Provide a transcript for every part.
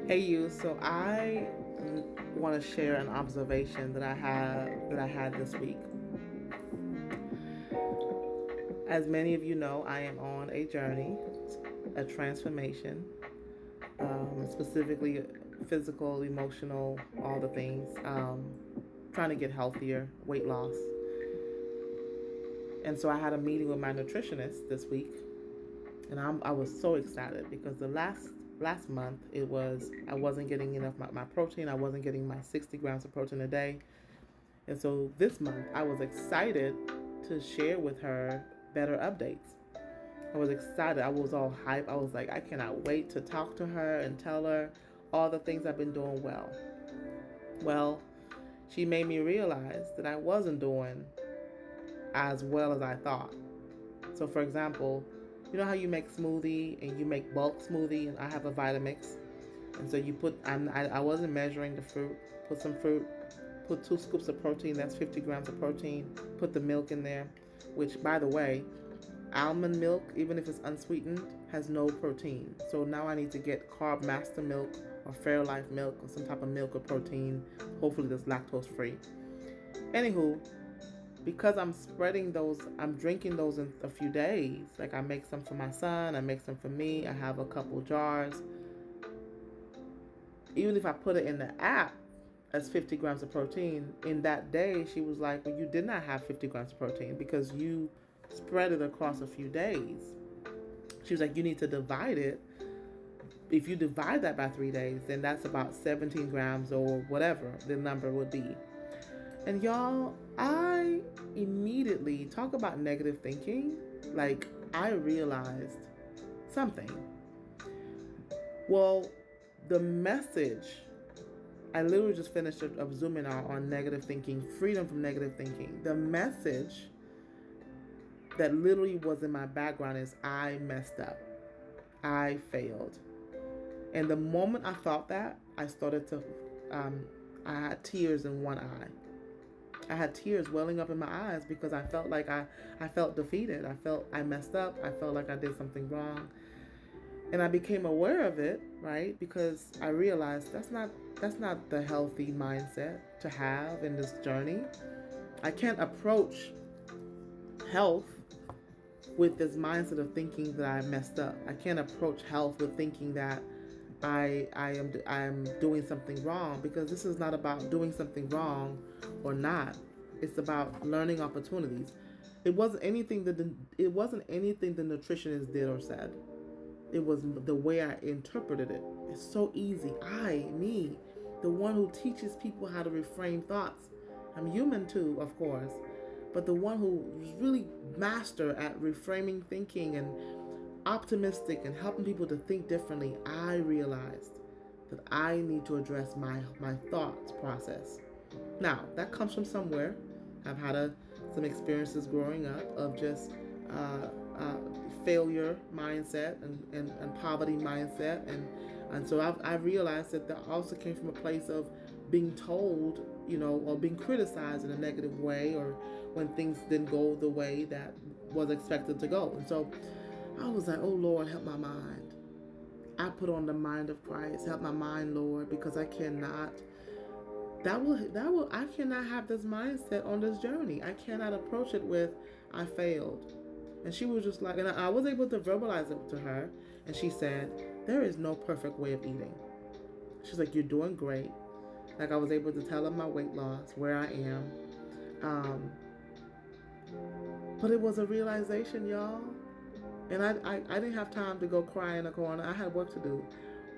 Hey you, so I want to share an observation that I had this week. As many of you know, I am on a journey, a transformation, specifically physical, emotional, all the things. Trying to get healthier, weight loss, and so I had a meeting with my nutritionist this week, and I was so excited because the last month I wasn't getting enough my protein. I wasn't getting my 60 grams of protein a day. And so this month, I was excited to share with her better updates. I was excited. I was all hype. I was like, I cannot wait to talk to her and tell her all the things I've been doing well. Well, she made me realize that I wasn't doing as well as I thought. So, for example, you know how you make smoothie and you make bulk smoothie, and I have a Vitamix, and so you put. I wasn't measuring the fruit. Put some fruit. Put 2 scoops of protein. That's 50 grams of protein. Put the milk in there, which, by the way, almond milk, even if it's unsweetened, has no protein. So now I need to get Carb Master milk or Fairlife milk or some type of milk or protein. Hopefully that's lactose free. Anywho, because I'm drinking those in a few days. Like I make some for my son, I make some for me. I have a couple jars. Even if I put it in the app as 50 grams of protein, in that day she was like, well, you did not have 50 grams of protein because you spread it across a few days. She was like, you need to divide it. If you divide that by 3 days, then that's about 17 grams or whatever the number would be. And y'all, I immediately talk about negative thinking. Like, I realized something. Well, the message, I literally just finished a Zoom seminar on negative thinking, freedom from negative thinking. The message that literally was in my background is I messed up. I failed. And the moment I thought that, um, I had tears in one eye. I had tears welling up in my eyes because I felt like I felt defeated. I felt I messed up. I felt like I did something wrong. And I became aware of it, right? Because I realized that's not the healthy mindset to have in this journey. I can't approach health with this mindset of thinking that I messed up. I can't approach health with thinking that I am doing something wrong, because this is not about doing something wrong or not. It's about learning opportunities. It wasn't anything the nutritionist did or said. It was the way I interpreted it. It's so easy. Me, the one who teaches people how to reframe thoughts. I'm human too, of course, but the one who really master at reframing thinking and optimistic and helping people to think differently, I realized that I need to address my thoughts process. Now, that comes from somewhere. I've had some experiences growing up of just uh, uh, failure mindset and poverty mindset. And so I've realized that that also came from a place of being told, or being criticized in a negative way, or when things didn't go the way that was expected to go. And so I was like, oh Lord, help my mind. I put on the mind of Christ. Help my mind, Lord, because I cannot. I cannot have this mindset on this journey. I cannot approach it with, I failed. And she was just like, and I was able to verbalize it to her. And she said, there is no perfect way of eating. She's like, you're doing great. Like, I was able to tell her my weight loss, where I am. Um, but it was a realization, y'all. And I didn't have time to go cry in a corner. I had work to do.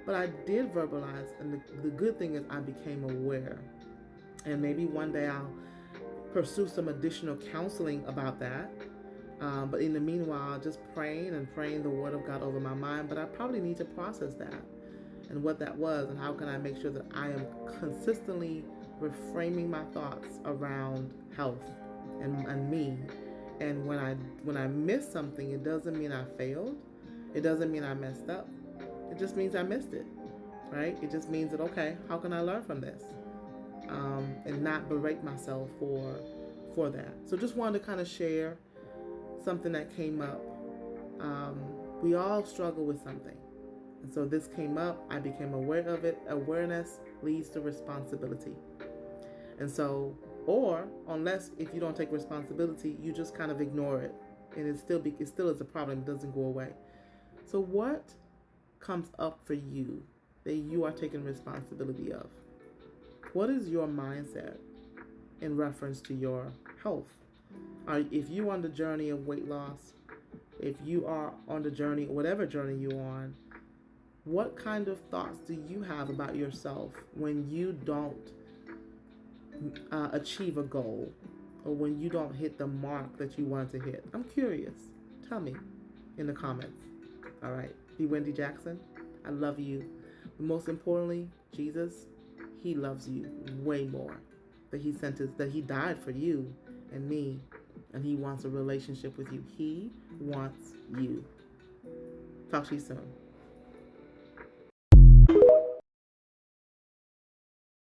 But I did verbalize. And the good thing is I became aware. And maybe one day I'll pursue some additional counseling about that. But in the meanwhile, just praying the word of God over my mind. But I probably need to process that and what that was, and how can I make sure that I am consistently reframing my thoughts around health and me. And when I miss something, it doesn't mean I failed. It doesn't mean I messed up. It just means I missed it, right? It just means that, okay, how can I learn from this, and not berate myself for that. So just wanted to kind of share something that came up. We all struggle with something. And so this came up. I became aware of it. Awareness leads to responsibility. And so, or unless if you don't take responsibility, you just kind of ignore it, and it still is a problem. It doesn't go away. So what comes up for you that you are taking responsibility of? What is your mindset in reference to your health? If you're on the journey of weight loss, if you are on the journey, whatever journey you're on, what kind of thoughts do you have about yourself when you don't achieve a goal, or when you don't hit the mark that you want to hit? I'm curious. Tell me in the comments. All right. Be Wendy Jackson. I love you. But most importantly, Jesus, he loves you way more. That he died for you and me, and he wants a relationship with you. He wants you. Talk to you soon.